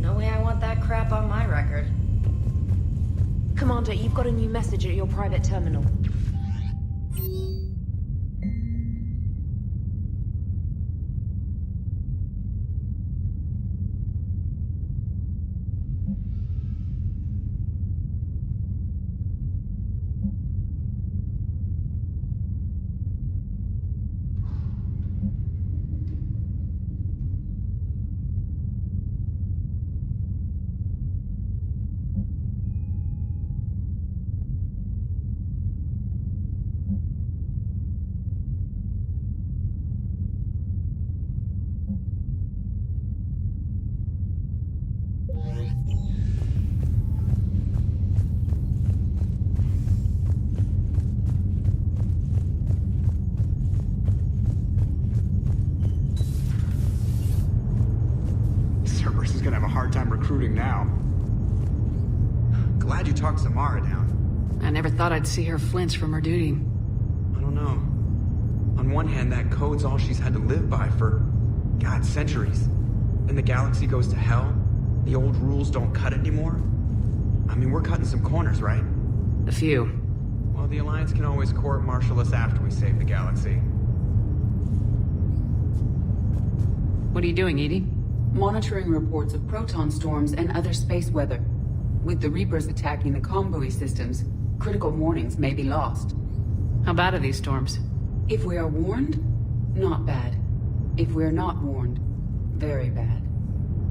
No way I want that crap on my record. Commander, you've got a new message at your private terminal. Cerberus is gonna have a hard time recruiting now. Glad you talked Samara down. I never thought I'd see her flinch from her duty. I don't know. On one hand, that code's all she's had to live by for, God, centuries. Then the galaxy goes to hell. The old rules don't cut anymore. I mean, we're cutting some corners, right? A few. Well, the Alliance can always court-martial us after we save the galaxy. What are you doing, Edie? Monitoring reports of proton storms and other space weather. With the Reapers attacking the convoy systems, critical warnings may be lost. How bad are these storms? If we are warned, not bad. If we are not warned, very bad.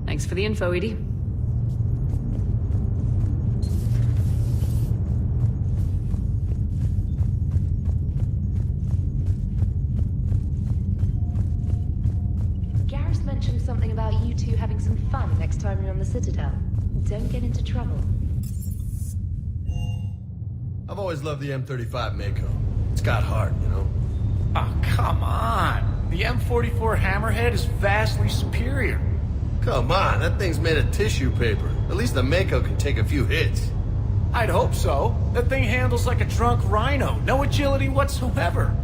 Thanks for the info, Edie. Garrus mentioned something about you two having some fun next time you're on the Citadel. Don't get into trouble. I've always loved the M35 Mako. It's got heart, you know? Oh, come on. The M44 Hammerhead is vastly superior. Come on, that thing's made of tissue paper. At least the Mako can take a few hits. I'd hope so. That thing handles like a drunk rhino. No agility whatsoever.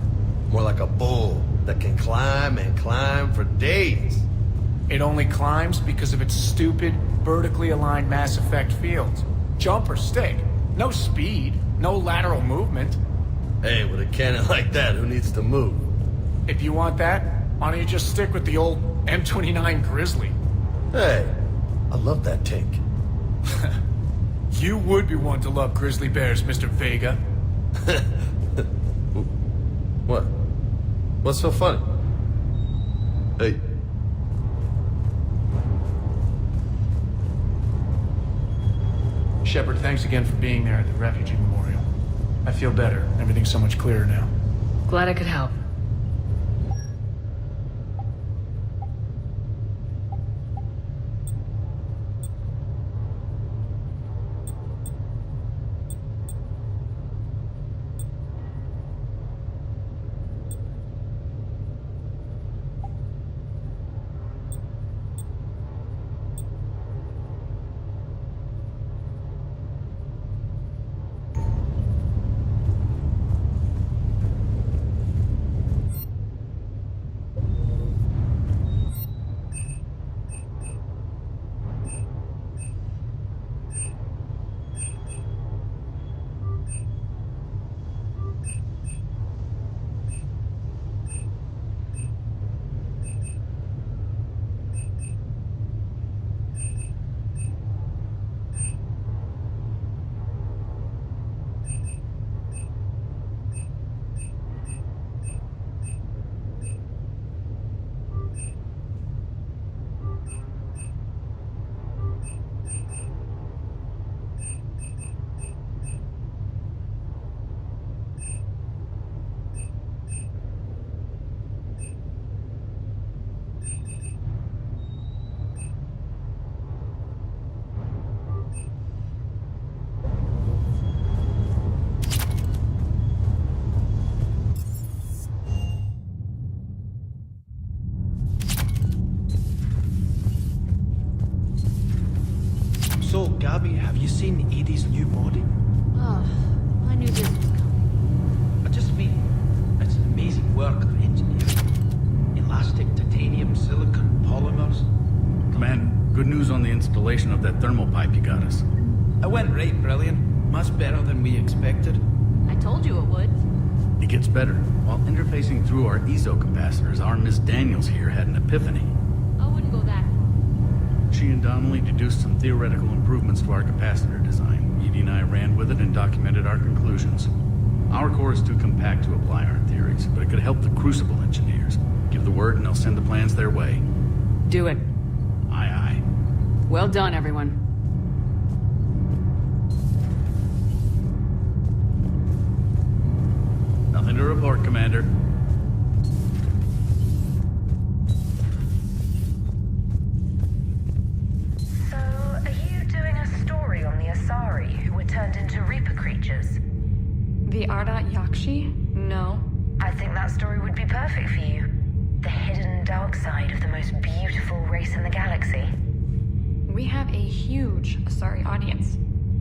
More like a bull that can climb and climb for days. It only climbs because of its stupid, vertically aligned Mass Effect fields. Jump or stick. No speed. No lateral movement. Hey, with a cannon like that, who needs to move? If you want that, why don't you just stick with the old M29 Grizzly? Hey, I love that tank. You would be one to love grizzly bears, Mr. Vega. What? What's so funny? Hey. Shepard, thanks again for being there at the Refugee Memorial. I feel better. Everything's so much clearer now. Glad I could help. So, Gabby, have you seen Edie's new body? Oh, I knew this was coming. I just mean, it's an amazing work of engineering. Elastic, titanium, silicon, polymers. Command, good news on the installation with that thermal pipe you got us? It went right brilliant. Much better than we expected. I told you it would. It gets better. While interfacing through our ESO capacitors, our Miss Daniels here had an epiphany. I wouldn't go that far. She and Donnelly deduced some theoretical improvements to our capacitor design. Edie and I ran with it and documented our conclusions. Our core is too compact to apply our theories, but it could help the Crucible engineers. Give the word and they'll send the plans their way. Do it. Aye, aye. Well done, everyone. Nothing to report, Commander. So, are you doing a story on the Asari who were turned into Reaper creatures? The Ardat Yakshi? No. I think that story would be perfect for you. The hidden dark side of the most beautiful race in the galaxy. We have a huge Asari audience.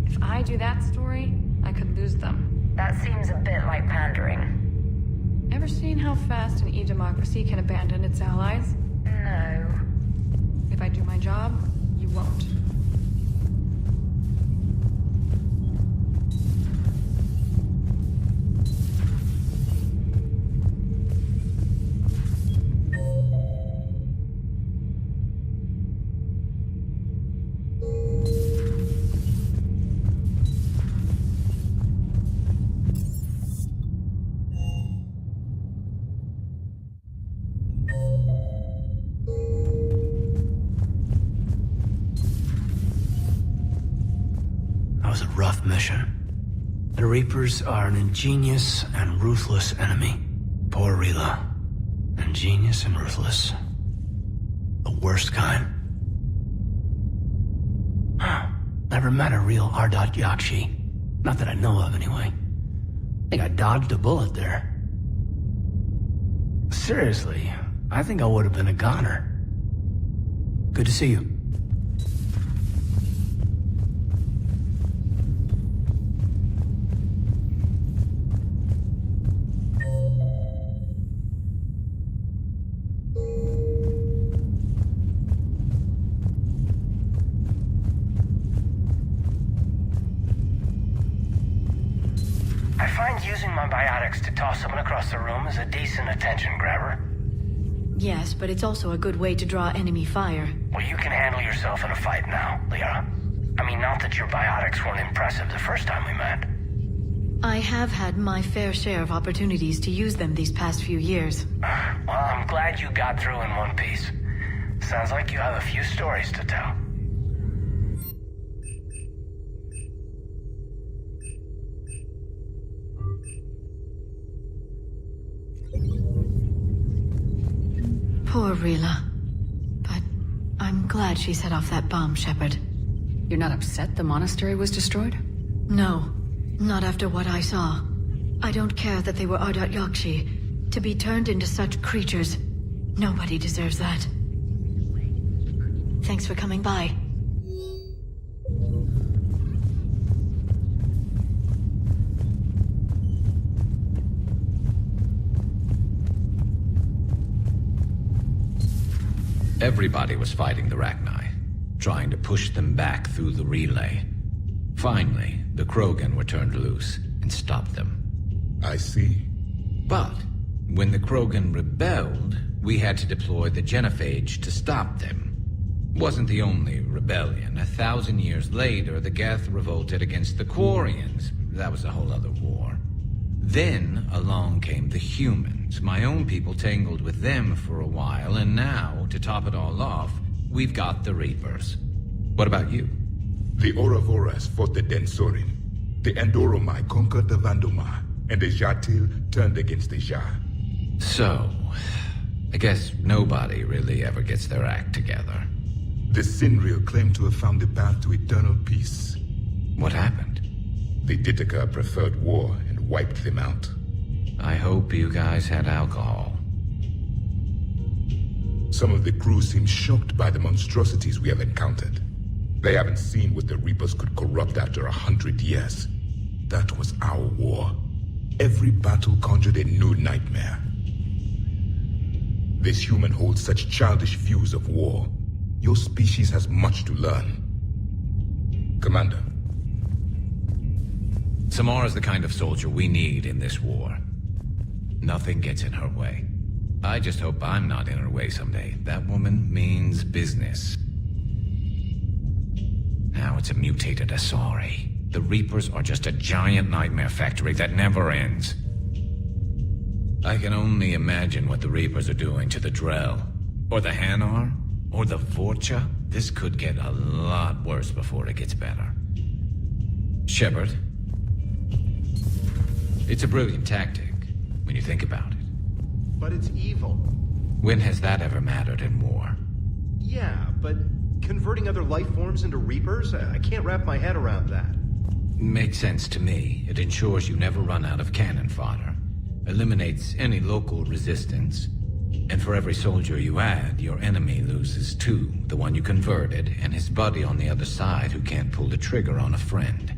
If I do that story, I could lose them. That seems a bit like pandering. Ever seen how fast an e-democracy can abandon its allies? No. If I do my job, you won't. That was a rough mission. The Reapers are an ingenious and ruthless enemy. Poor Rila. Ingenious and ruthless. The worst kind. Never met a real Ardat Yakshi. Not that I know of, anyway. Think I dodged a bullet there. Seriously, I think I would have been a goner. Good to see you. I find using my biotics to toss someone across the room is a decent attention grabber. Yes, but it's also a good way to draw enemy fire. Well, you can handle yourself in a fight now, Lyra. I mean, not that your biotics weren't impressive the first time we met. I have had my fair share of opportunities to use them these past few years. Well, I'm glad you got through in one piece. Sounds like you have a few stories to tell. Poor Rila. But I'm glad she set off that bomb, Shepard. You're not upset the monastery was destroyed? No, not after what I saw. I don't care that they were Ardat Yakshi. To be turned into such creatures, nobody deserves that. Thanks for coming by. Everybody was fighting the Rachni, trying to push them back through the relay. Finally, the Krogan were turned loose and stopped them. I see. But when the Krogan rebelled, we had to deploy the Genophage to stop them. Wasn't the only rebellion. 1,000 years later, the Geth revolted against the Quarians. That was a whole other war. Then along came the humans. My own people tangled with them for a while, and now, to top it all off, we've got the Reapers. What about you? The Ouroboros fought the Densorin. The Endoromai conquered the Vandomai, and the Jatil turned against the Ja. So, I guess nobody really ever gets their act together. The Sinreal claimed to have found the path to eternal peace. What happened? The Ditaka preferred war and wiped them out. I hope you guys had alcohol. Some of the crew seem shocked by the monstrosities we have encountered. They haven't seen what the Reapers could corrupt after 100 years. That was our war. Every battle conjured a new nightmare. This human holds such childish views of war. Your species has much to learn. Commander. Samara's the kind of soldier we need in this war. Nothing gets in her way. I just hope I'm not in her way someday. That woman means business. Now it's a mutated Asari. The Reapers are just a giant nightmare factory that never ends. I can only imagine what the Reapers are doing to the Drell, or the Hanar, or the Vorcha. This could get a lot worse before it gets better. Shepard, it's a brilliant tactic, when you think about it. But it's evil. When has that ever mattered in war? Yeah, but converting other life forms into Reapers? I can't wrap my head around that. Makes sense to me. It ensures you never run out of cannon fodder. Eliminates any local resistance. And for every soldier you add, your enemy loses two. The one you converted, and his buddy on the other side who can't pull the trigger on a friend.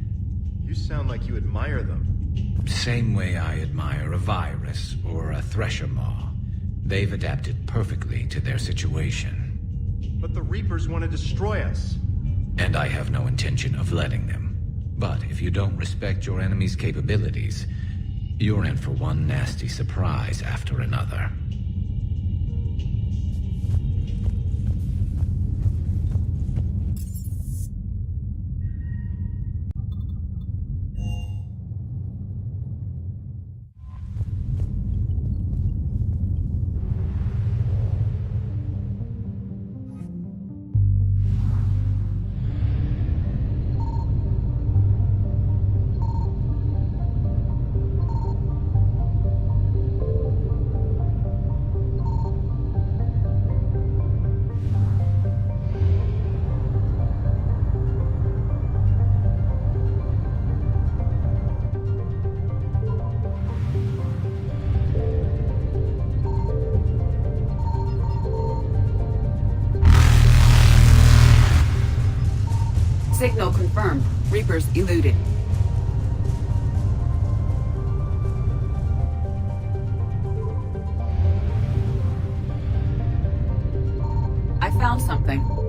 You sound like you admire them. Same way I admire a virus or a thresher maw. They've adapted perfectly to their situation. But the Reapers want to destroy us. And I have no intention of letting them. But if you don't respect your enemy's capabilities, you're in for one nasty surprise after another. Signal confirmed. Reapers eluded. I found something.